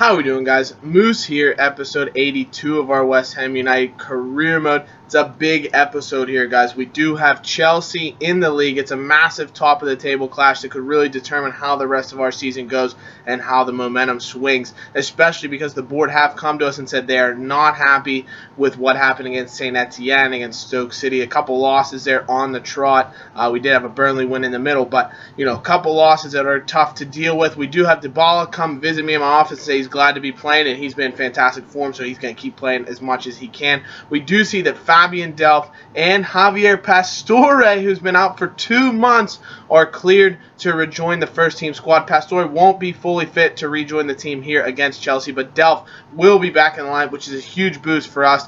How we doing, guys? Moose here, episode 82 of our West Ham United career mode. It's a big episode here, guys. We do have Chelsea in the league. It's a massive top-of-the-table clash that could really determine how the rest of our season goes and how the momentum swings, especially because the board have come to us and said they are not happy with what happened against St. Etienne, against Stoke City. A couple losses there on the trot. We did have a Burnley win in the middle, but, a couple losses that are tough to deal with. We do have Dybala come visit me in my office and say he's glad to be playing, and he's been in fantastic form, so he's going to keep playing as much as he can. We do see that Fabian Delph and Javier Pastore, who's been out for 2 months, are cleared to rejoin the first team squad. Pastore won't be fully fit to rejoin the team here against Chelsea, but Delph will be back in the line, which is a huge boost for us.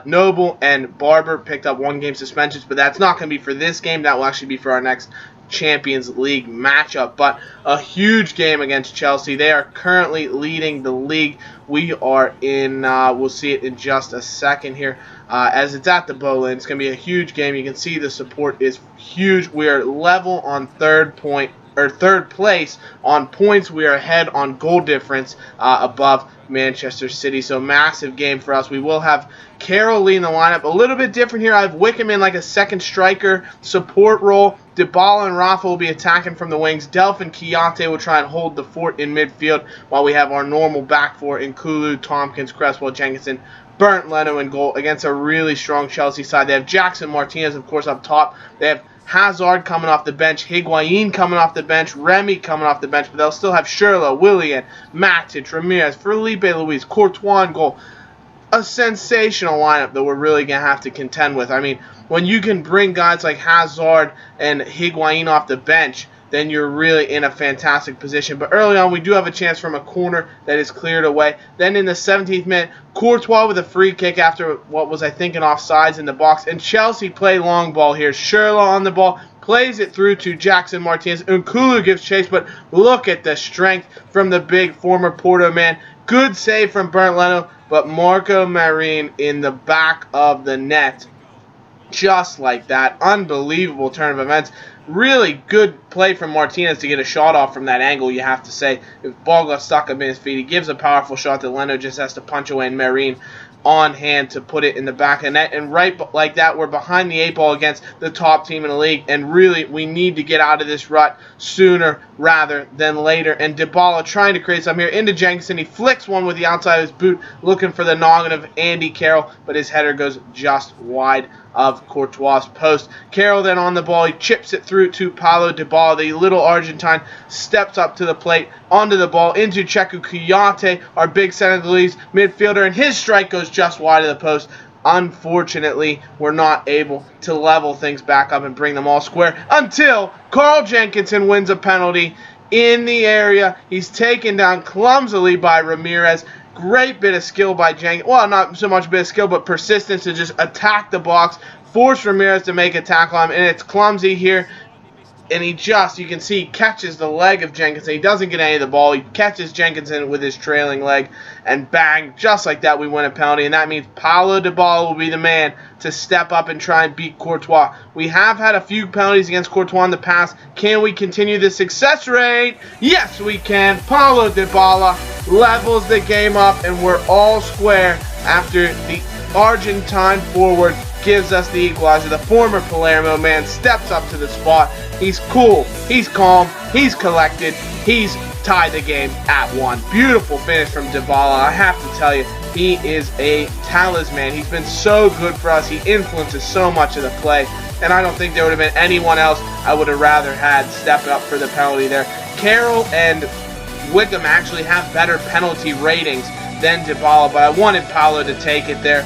Noble and Barber picked up 1-game suspensions, but that's not going to be for this game. That will actually be for our next Champions League matchup, but a huge game against Chelsea. They are currently leading the league. We are in, we'll see it in just a second here, as it's at the Bowen. It's going to be a huge game. You can see the support is huge. We are level on third place on points. We are ahead on goal difference above Manchester City. So massive game for us. We will have Carroll leading the lineup. A little bit different here. I have Wickham in like a second striker support role. Dybala and Rafa will be attacking from the wings. Delph and Kiyate will try and hold the fort in midfield while we have our normal back four in Kulu, Tompkins, Cresswell, Jenkinson, Bernd Leno in goal against a really strong Chelsea side. They have Jackson Martinez, of course, up top. They have Hazard coming off the bench, Higuain coming off the bench, Remy coming off the bench, but they'll still have Schürrle, Willian, Matic, Ramirez, Felipe Luis, Courtois in goal. A sensational lineup that we're really going to have to contend with. I mean, when you can bring guys like Hazard and Higuain off the bench, then you're really in a fantastic position. But early on, we do have a chance from a corner that is cleared away. Then in the 17th minute, Courtois with a free kick after what was, I think, an offsides in the box. And Chelsea play long ball here. Schürrle on the ball, plays it through to Jackson Martinez. Nkulu gives chase, but look at the strength from the big former Porto man. Good save from Bernd Leno, but Marco Marin in the back of the net. Just like that. Unbelievable turn of events. Really good play from Martinez to get a shot off from that angle, you have to say. If ball got stuck up in his feet, he gives a powerful shot that Leno just has to punch away, and Marin on hand to put it in the back of the net. And right like that, we're behind the 8 ball against the top team in the league, and really we need to get out of this rut sooner rather than later. And Dybala trying to create something here into Jenkinson. He flicks one with the outside of his boot, looking for the noggin of Andy Carroll, but his header goes just wide of Courtois' post. Carroll then on the ball, he chips it through to Paulo Dybala. The little Argentine steps up to the plate, onto the ball, into Cheku Kiyate, our big Senegalese midfielder, and his strike goes just wide of the post. Unfortunately, we're not able to level things back up and bring them all square until Carl Jenkinson wins a penalty in the area. He's taken down clumsily by Ramirez. Great bit of skill by Jenkins. Well, not so much bit of skill, but persistence to just attack the box, force Ramirez to make a tackle on him, and it's clumsy here. And he just, you can see, catches the leg of Jenkinson. He doesn't get any of the ball. He catches Jenkinson with his trailing leg, and bang, just like that, we win a penalty. And that means Paulo Dybala will be the man to step up and try and beat Courtois. We have had a few penalties against Courtois in the past. Can we continue the success rate? Yes, we can. Paulo Dybala levels the game up, and we're all square after the Argentine forward gives us the equalizer. The former Palermo man steps up to the spot. He's cool, he's calm, he's collected, he's tied the game at 1. Beautiful finish from Dybala. I have to tell you, he is a talisman. He's been so good for us. He influences so much of the play, and I don't think there would have been anyone else I would have rather had step up for the penalty there. Carroll and Wickham actually have better penalty ratings than Dybala, but I wanted Paulo to take it there.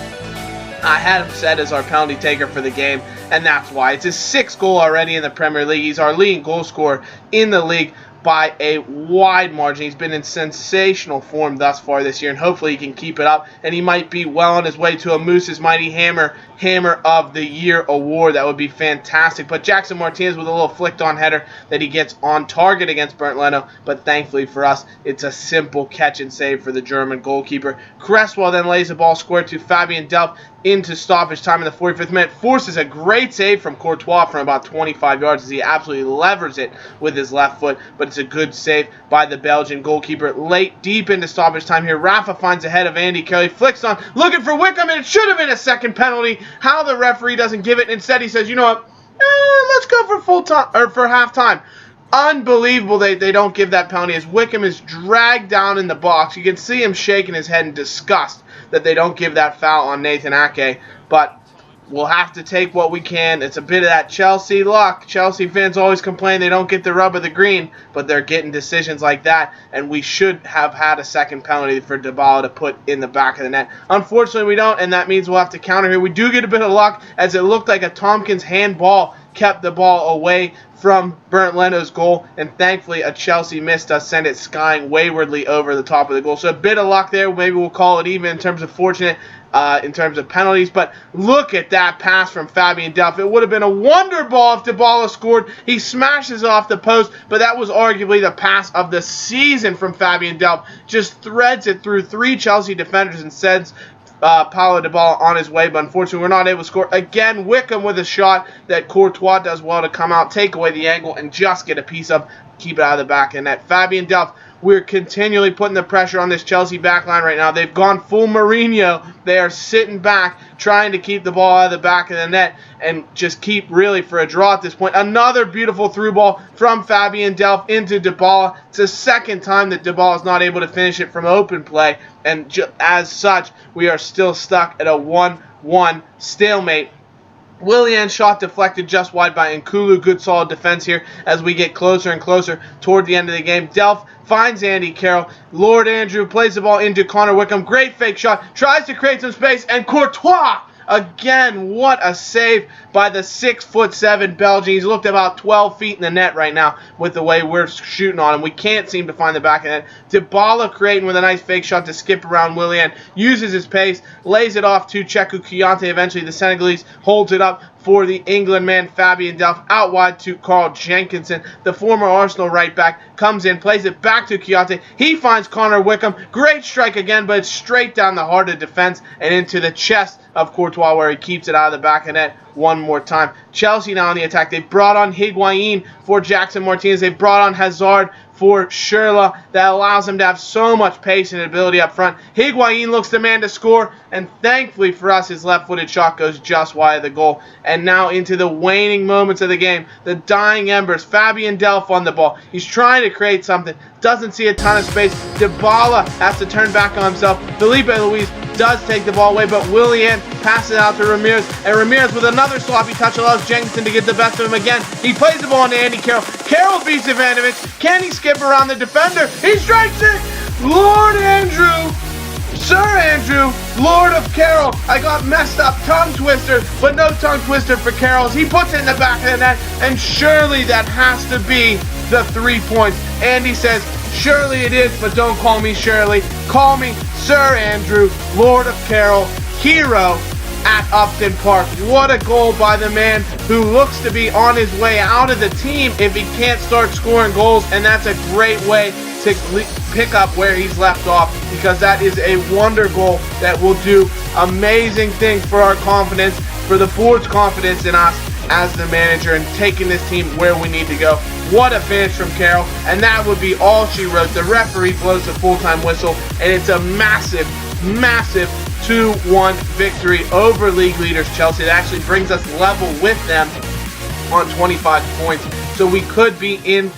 I had him set as our penalty taker for the game, and that's why. It's his 6th goal already in the Premier League. He's our leading goal scorer in the league by a wide margin. He's been in sensational form thus far this year, and hopefully he can keep it up, and he might be well on his way to a Moose's Mighty Hammer of the Year award. That would be fantastic. But Jackson Martinez with a little flicked on header that he gets on target against Bernd Leno, but thankfully for us, it's a simple catch and save for the German goalkeeper. Cresswell then lays the ball square to Fabian Delph into stoppage time in the 45th minute. Forces a great save from Courtois from about 25 yards as he absolutely levers it with his left foot, but but it's a good save by the Belgian goalkeeper. Late, deep into stoppage time here, Rafa finds a head of Andy Carroll. He flicks on, looking for Wickham, and it should have been a second penalty. How the referee doesn't give it. Instead, he says, you know what, let's go for full time, or for halftime. Unbelievable they don't give that penalty as Wickham is dragged down in the box. You can see him shaking his head in disgust that they don't give that foul on Nathan Ake. But we'll have to take what we can. It's a bit of that Chelsea luck. Chelsea fans always complain they don't get the rub of the green, but they're getting decisions like that, and we should have had a second penalty for Dybala to put in the back of the net. Unfortunately, we don't, and that means we'll have to counter here. We do get a bit of luck, as it looked like a Tompkins handball kept the ball away from Bernd Leno's goal, and thankfully a Chelsea miss does send it skying waywardly over the top of the goal. So a bit of luck there. Maybe we'll call it even in terms of fortunate, in terms of penalties. But look at that pass from Fabian Delph. It would have been a wonder ball if Dybala scored. He smashes it off the post, but that was arguably the pass of the season from Fabian Delph. Just threads it through 3 Chelsea defenders and sends Paulo Dybala on his way, but unfortunately we're not able to score. Again, Wickham with a shot that Courtois does well to come out, take away the angle, and just get a piece of, keep it out of the back of the net. Fabian Delph, we're continually putting the pressure on this Chelsea backline right now. They've gone full Mourinho. They are sitting back, trying to keep the ball out of the back of the net and just keep really for a draw at this point. Another beautiful through ball from Fabian Delph into Dybala. It's the second time that Dybala is not able to finish it from open play, and as such, we are still stuck at a 1-1 stalemate. Willian's shot deflected just wide by Nkulu. Good solid defense here as we get closer and closer toward the end of the game. Delph finds Andy Carroll. Lord Andrew plays the ball into Connor Wickham. Great fake shot. Tries to create some space. And Courtois, again, what a save by the 6'7" Belgian. He's looked about 12 feet in the net right now with the way we're shooting on him. We can't seem to find the back of the net. Dybala creating with a nice fake shot to skip around Willian. Uses his pace. Lays it off to Cheku Kouyaté. Eventually the Senegalese holds it up for the England man Fabian Delph, out wide to Carl Jenkinson. The former Arsenal right back comes in, plays it back to Kouyaté. He finds Connor Wickham. Great strike again, but it's straight down the heart of defense and into the chest of Courtois, where he keeps it out of the back of the net one more time. Chelsea now on the attack. They brought on Higuain for Jackson Martinez. They brought on Hazard for Schürrle. That allows him to have so much pace and ability up front. Higuain looks the man to score, and thankfully for us, his left-footed shot goes just wide of the goal. And now into the waning moments of the game, the dying embers. Fabian Delph on the ball. He's trying to create something. Doesn't see a ton of space. Dybala has to turn back on himself. Felipe Luis does take the ball away, but Willian passes it out to Ramirez, and Ramirez with another sloppy touch allows Jenkinson to get the best of him again. He plays the ball into Andy Carroll. Carroll beats Ivanovic. Can he skip around the defender? He strikes it! Lord Andrew! Sir Andrew, Lord of Carroll. I got messed up. Tongue twister, but no tongue twister for Carroll. He puts it in the back of the net, and surely that has to be the 3 points. Andy says, surely it is, but don't call me Shirley. Call me Sir Andrew, Lord of Carroll, hero at Upton Park. What a goal by the man who looks to be on his way out of the team if he can't start scoring goals, and that's a great way to pick up where he's left off, because that is a wonder goal that will do amazing things for our confidence, for the board's confidence in us as the manager, and taking this team where we need to go. What a finish from Carroll, and that would be all she wrote. The referee blows the full-time whistle, and it's a massive, massive 2-1 victory over league leaders Chelsea. That actually brings us level with them on 25 points, so we could be in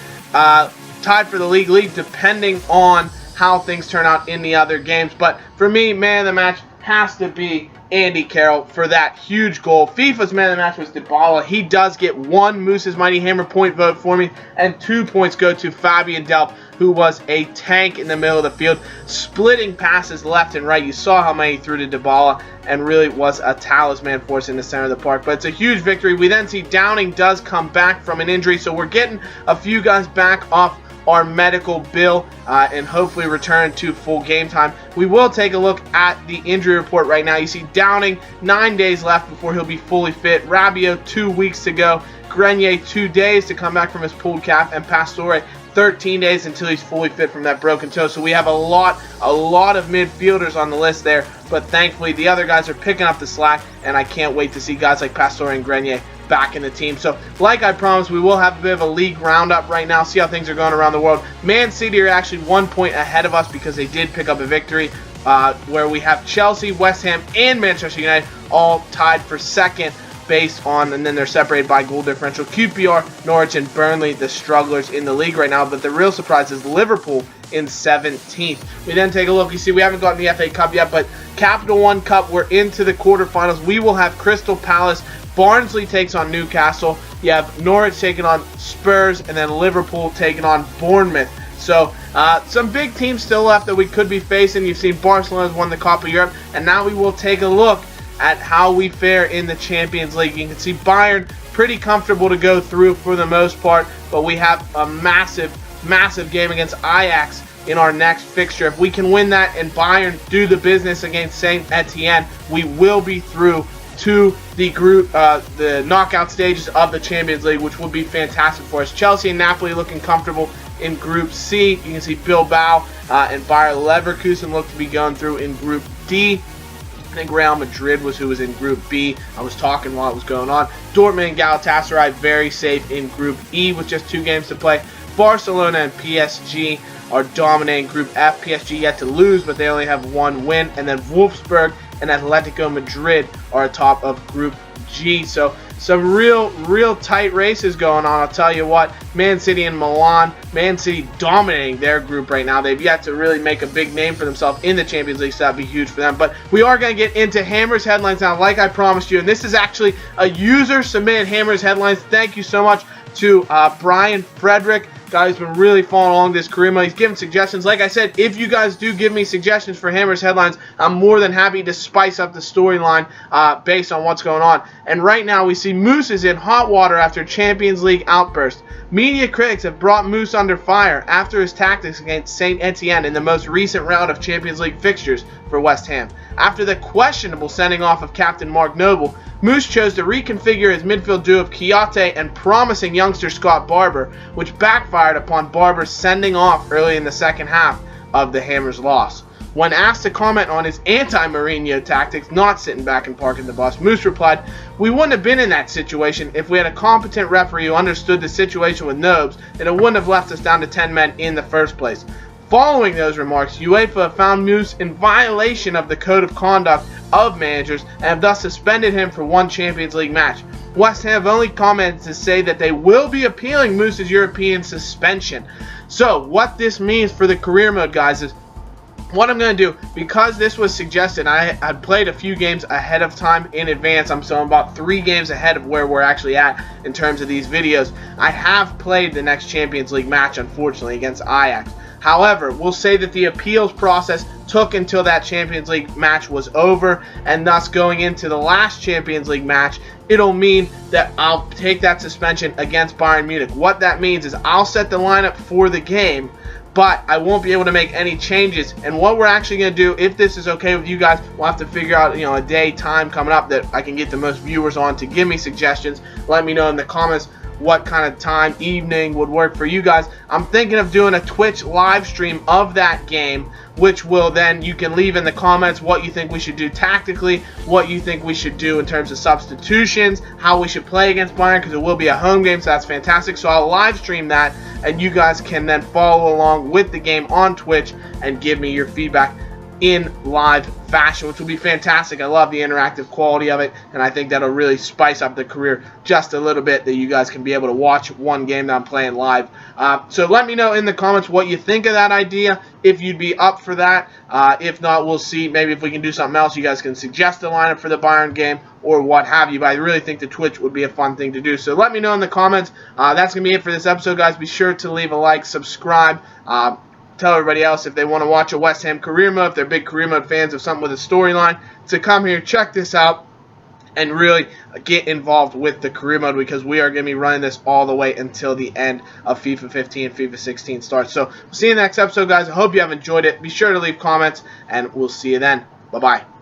tied for the league depending on how things turn out in the other games. But for me, man of the match has to be Andy Carroll for that huge goal. FIFA's man of the match was Dybala. He does get 1 Moose's Mighty Hammer point vote for me, and 2 points go to Fabian Delph, who was a tank in the middle of the field, splitting passes left and right. You saw how many he threw to Dybala, and really was a talisman for us in the center of the park. But it's a huge victory. We then see Downing does come back from an injury, so we're getting a few guys back off our medical bill and hopefully return to full game time. We will take a look at the injury report right now. You see Downing 9 days left before he'll be fully fit. Rabiot 2 weeks to go. Grenier 2 days to come back from his pulled calf, and Pastore 13 days until he's fully fit from that broken toe. So we have a lot of midfielders on the list there, but thankfully the other guys are picking up the slack, and I can't wait to see guys like Pastore and Grenier back in the team. So like I promised, we will have a bit of a league roundup right now, see how things are going around the world. Man City are actually 1 point ahead of us because they did pick up a victory, where we have Chelsea, West Ham, and Manchester United all tied for second based on, and then they're separated by goal differential. QPR, Norwich, and Burnley, the strugglers in the league right now, but the real surprise is Liverpool in 17th. We then take a look. You see, we haven't gotten the FA Cup yet, but Capital One Cup, we're into the quarterfinals. We will have Crystal Palace. Barnsley takes on Newcastle. You have Norwich taking on Spurs, and then Liverpool taking on Bournemouth. So some big teams still left that we could be facing. You've seen Barcelona's won the Copa Europe, and now we will take a look at how we fare in the Champions League. You can see Bayern pretty comfortable to go through for the most part, but we have a massive game against Ajax in our next fixture. If we can win that and Bayern do the business against Saint Etienne, we will be through to the group, the knockout stages of the Champions League, which would be fantastic for us. Chelsea and Napoli looking comfortable in Group C. You can see Bilbao and Bayer Leverkusen look to be going through in Group D. I think Real Madrid was who was in Group B. I was talking while it was going on. Dortmund and Galatasaray very safe in Group E with just 2 games to play. Barcelona and PSG are dominating Group F. PSG yet to lose, but they only have 1 win. And then Wolfsburg and Atletico Madrid are atop of Group G. So some real tight races going on. I'll tell you what, Man City and Milan, Man City dominating their group right now. They've yet to really make a big name for themselves in the Champions League, so that'd be huge for them. But we are going to get into Hammers Headlines now, like I promised you. And this is actually a user-submitted Hammers Headlines. Thank you so much to Brian Frederick. Guy's been really following along this career mode. He's giving suggestions. Like I said, if you guys do give me suggestions for Hammers Headlines, I'm more than happy to spice up the storyline based on what's going on. And right now we see Moose is in hot water after Champions League outburst. Media critics have brought Moose under fire after his tactics against Saint Etienne in the most recent round of Champions League fixtures for West Ham. After the questionable sending off of captain Mark Noble, Moose chose to reconfigure his midfield duo of Kiyate and promising youngster Scott Barber, which backfired upon Barber's sending off early in the second half of the Hammers' loss. When asked to comment on his anti-Mourinho tactics, not sitting back and parking the bus, Moose replied, "We wouldn't have been in that situation if we had a competent referee who understood the situation with Nobes, and it wouldn't have left us down to 10 men in the first place." Following those remarks, UEFA found Moose in violation of the code of conduct of managers and have thus suspended him for 1 Champions League match. West Ham have only commented to say that they will be appealing Moose's European suspension. So what this means for the career mode, guys, is what I'm going to do, because this was suggested, I had played a few games ahead of time in advance. I'm about 3 games ahead of where we're actually at in terms of these videos. I have played the next Champions League match, unfortunately, against Ajax. However, we'll say that the appeals process took until that Champions League match was over, and thus going into the last Champions League match, it'll mean that I'll take that suspension against Bayern Munich. What that means is I'll set the lineup for the game, but I won't be able to make any changes. And what we're actually going to do, if this is okay with you guys, we'll have to figure out, a day, time coming up that I can get the most viewers on to give me suggestions. Let me know in the comments what kind of time, evening would work for you guys. I'm thinking of doing a Twitch live stream of that game, which will then, you can leave in the comments what you think we should do tactically, what you think we should do in terms of substitutions, how we should play against Bayern, because it will be a home game, so that's fantastic. So I'll live stream that, and you guys can then follow along with the game on Twitch and give me your feedback in live fashion, which will be fantastic. I love the interactive quality of it, and I think that'll really spice up the career just a little bit, that you guys can be able to watch one game that I'm playing live. So let me know in the comments what you think of that idea, if you'd be up for that. If not, we'll see. Maybe if we can do something else, you guys can suggest a lineup for the Bayern game or what have you. But I really think the Twitch would be a fun thing to do. So let me know in the comments. That's going to be it for this episode, guys. Be sure to leave a like, subscribe. Tell everybody else if they want to watch a West Ham career mode, if they're big career mode fans of something with a storyline, to come here, check this out, and really get involved with the career mode, because we are going to be running this all the way until the end of FIFA 15 and FIFA 16 starts. So, we'll see you in the next episode, guys. I hope you have enjoyed it. Be sure to leave comments, and we'll see you then. Bye-bye.